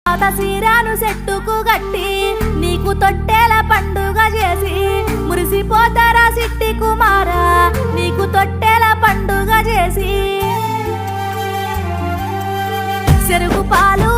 పాత సీరాను చెట్టుకు గట్టి నీకు తొట్టెల పండుగ చేసి మురిసిపోతారా సిట్టి కుమారా నీకు తొట్టెల పండుగ చేసి చెరుకు పాలు